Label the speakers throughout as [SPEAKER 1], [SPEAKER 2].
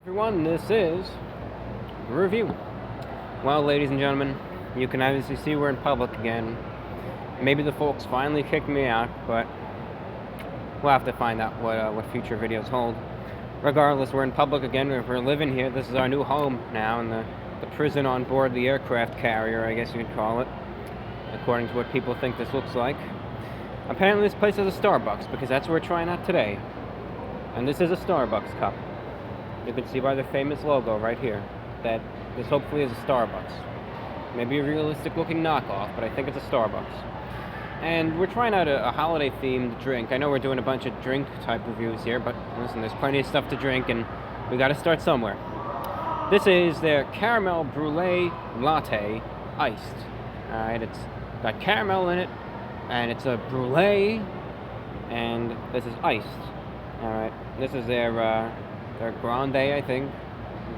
[SPEAKER 1] Everyone, this is Review. Well, ladies and gentlemen, you can obviously see we're in public again. Maybe the folks finally kicked me out, but we'll have to find out what future videos hold. Regardless, we're in public again. We're living here. This is our new home now, in the prison on board the aircraft carrier, I guess you'd call it, according to what people think this looks like. Apparently this place has a Starbucks, because that's what we're trying out today. And this is a Starbucks cup. You can see by the famous logo right here that this hopefully is a Starbucks. Maybe a realistic looking knockoff, but I think it's a Starbucks. And we're trying out a holiday themed drink. I know we're doing a bunch of drink type reviews here, but listen, there's plenty of stuff to drink and we gotta start somewhere. This is their Caramel Brulée Latte Iced. Alright, it's got caramel in it, and it's a brulee, and this is iced. Alright, this is their grande, I think.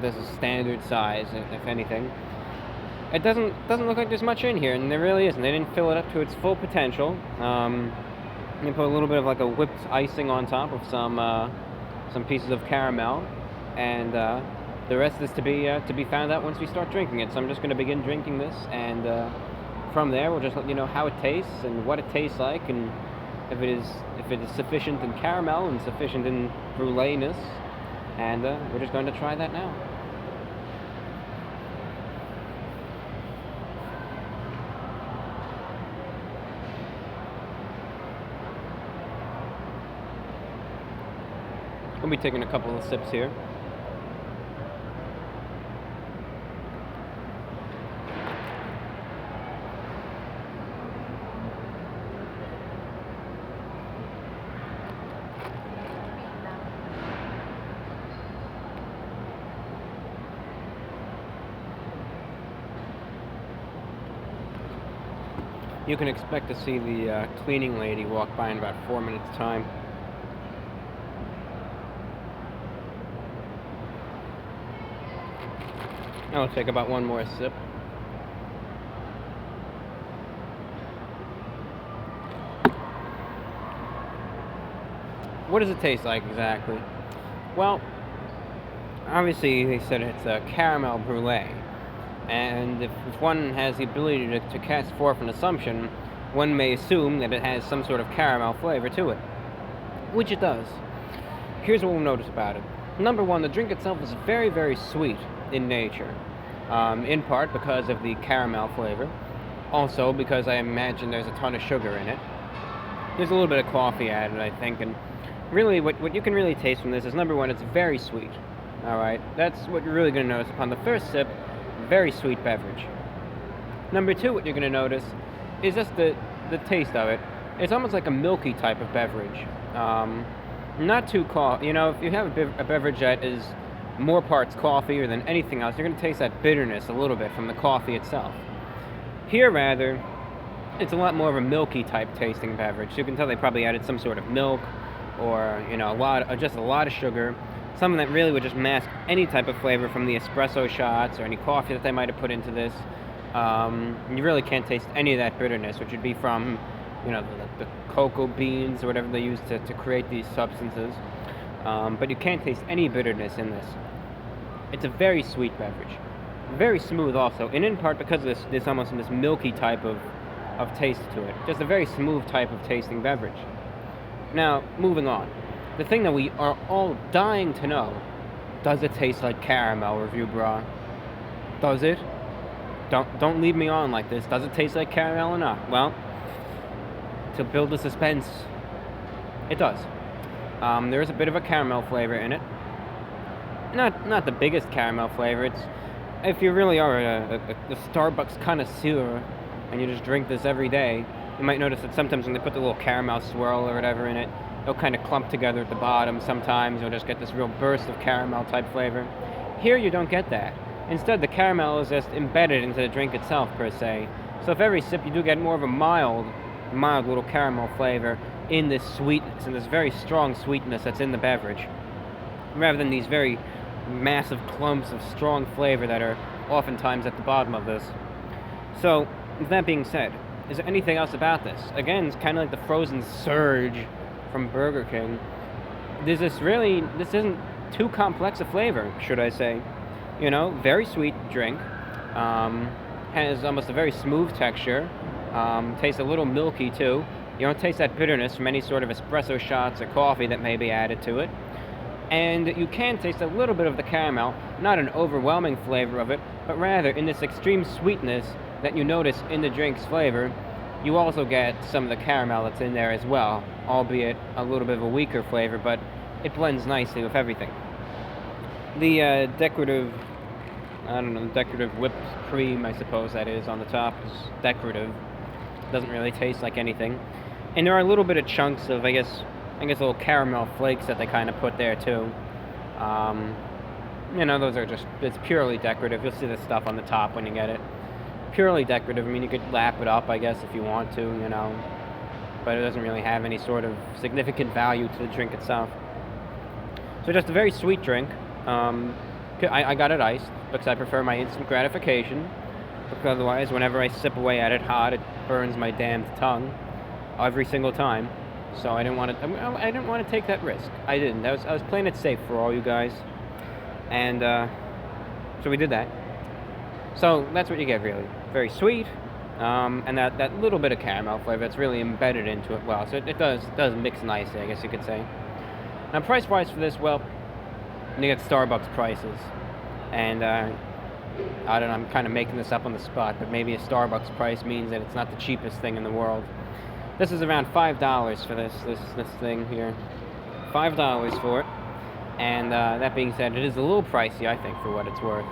[SPEAKER 1] This is standard size, if anything. It doesn't look like there's much in here, and there really isn't. They didn't fill it up to its full potential. You put a little bit of like a whipped icing on top of some pieces of caramel, and the rest is to be found out once we start drinking it. So I'm just going to begin drinking this, and from there we'll just let you know how it tastes and what it tastes like, and if it is sufficient in caramel and sufficient in brulee-ness. And we're just going to try that now. We'll be taking a couple of sips here. You can expect to see the cleaning lady walk by in about 4 minutes' time. I'll take about one more sip. What does it taste like exactly? Well, obviously they said it's a caramel brulee. And if one has the ability to cast forth an assumption, one may assume that it has some sort of caramel flavor to it, which it does. Here's what we'll notice about it. Number one, the drink itself is very, very sweet in nature, in part because of the caramel flavor, also because I imagine there's a ton of sugar in it. There's a little bit of coffee added, I think, and really what you can really taste from this is, number one, it's very sweet. Alright, that's what you're really going to notice upon the first sip. Very sweet beverage. Number two, what you're going to notice is just the taste of it. It's almost like a milky type of beverage. Not too you know, if you have a beverage that is more parts coffee or than anything else, you're going to taste that bitterness a little bit from the coffee itself. Here, rather, it's a lot more of a milky type tasting beverage. You can tell they probably added some sort of milk, or you know, just a lot of sugar. Something that really would just mask any type of flavor from the espresso shots or any coffee that they might have put into this. You really can't taste any of that bitterness, which would be from, you know, the cocoa beans or whatever they use to create these substances. But you can't taste any bitterness in this. It's a very sweet beverage. Very smooth also, and in part because of this almost this milky type of taste to it. Just a very smooth type of tasting beverage. Now, moving on. The thing that we are all dying to know, does it taste like caramel, Review Bra? Does it? Don't leave me on like this. Does it taste like caramel or not? Well, to build the suspense, it does. There is a bit of a caramel flavor in it. Not the biggest caramel flavor. It's, if you really are a Starbucks connoisseur and you just drink this every day, you might notice that sometimes when they put the little caramel swirl or whatever in it, it'll kind of clump together at the bottom. Sometimes you'll just get this real burst of caramel type flavor. Here you don't get that. Instead, the caramel is just embedded into the drink itself, per se. So if every sip you do get more of a mild little caramel flavor in this sweetness, and this very strong sweetness that's in the beverage, rather than these very massive clumps of strong flavor that are oftentimes at the bottom of this. So, with that being said, is there anything else about this? Again, it's kind of like the frozen surge from Burger King. This isn't too complex a flavor, should I say. You know, very sweet drink. Has almost a very smooth texture. Tastes a little milky too. You don't taste that bitterness from any sort of espresso shots or coffee that may be added to it. And you can taste a little bit of the caramel, not an overwhelming flavor of it, but rather in this extreme sweetness that you notice in the drink's flavor, you also get some of the caramel that's in there as well, albeit a little bit of a weaker flavor, but it blends nicely with everything. The decorative, I don't know, decorative whipped cream, I suppose that is, on the top is decorative. Doesn't really taste like anything. And there are a little bit of chunks of, I guess little caramel flakes that they kind of put there too. You know, those are just, it's purely decorative. You'll see the stuff on the top when you get it. Purely decorative. I mean, you could lap it up, I guess, if you want to, you know. But it doesn't really have any sort of significant value to the drink itself. So just a very sweet drink. I got it iced because I prefer my instant gratification. Because otherwise, whenever I sip away at it hot, it burns my damned tongue every single time. So I didn't want to take that risk. I didn't. I was playing it safe for all you guys, and so we did that. So that's what you get, really. Very sweet, and that little bit of caramel flavor that's really embedded into it well. So it does mix nicely, I guess you could say. Now, price-wise for this, well, you get Starbucks prices, and I don't know. I'm kind of making this up on the spot, but maybe a Starbucks price means that it's not the cheapest thing in the world. This is around $5 for this thing here. $5 for it. And that being said, it is a little pricey, I think, for what it's worth.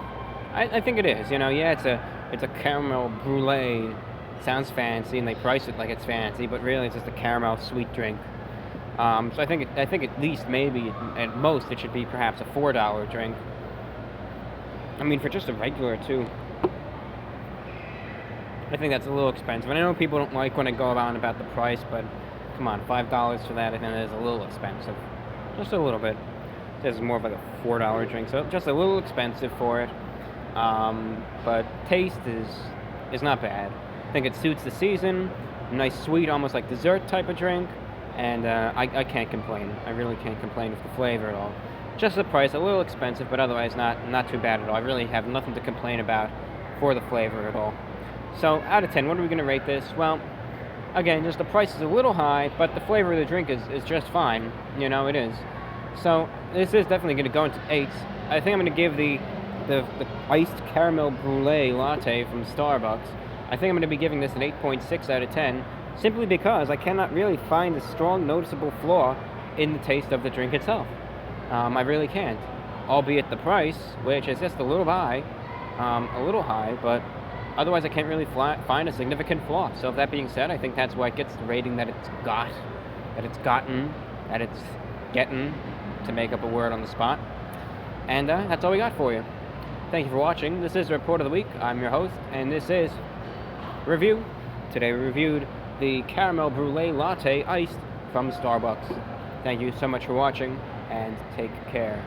[SPEAKER 1] I think it is. You know, yeah, it's a caramel brulee. It sounds fancy, and they price it like it's fancy, but really it's just a caramel sweet drink. So I think at least maybe at most it should be perhaps a $4 drink. I mean, for just a regular too. I think that's a little expensive. And I know people don't like when I go on about the price, but come on, $5 for that I think is a little expensive. Just a little bit. This is more of like a $4 drink, so just a little expensive for it. But taste is not bad. I think it suits the season. Nice, sweet, almost like dessert type of drink. And I can't complain. I really can't complain with the flavor at all. Just the price, a little expensive, but otherwise not too bad at all. I really have nothing to complain about for the flavor at all. So, out of 10, what are we going to rate this? Well, again, just the price is a little high, but the flavor of the drink is just fine. You know, it is. So, this is definitely going to go into 8s. I think I'm going to give the iced caramel brulee latte from Starbucks, I think I'm going to be giving this an 8.6 out of 10, simply because I cannot really find a strong, noticeable flaw in the taste of the drink itself. I really can't. Albeit the price, which is just a little high, but otherwise, I can't really find a significant flaw. So, that being said, I think that's why it gets the rating that it's getting, to make up a word on the spot. And that's all we got for you. Thank you for watching. This is Report of the Week. I'm your host, and this is Review. Today we reviewed the Caramel Brulee Latte Iced from Starbucks. Thank you so much for watching, and take care.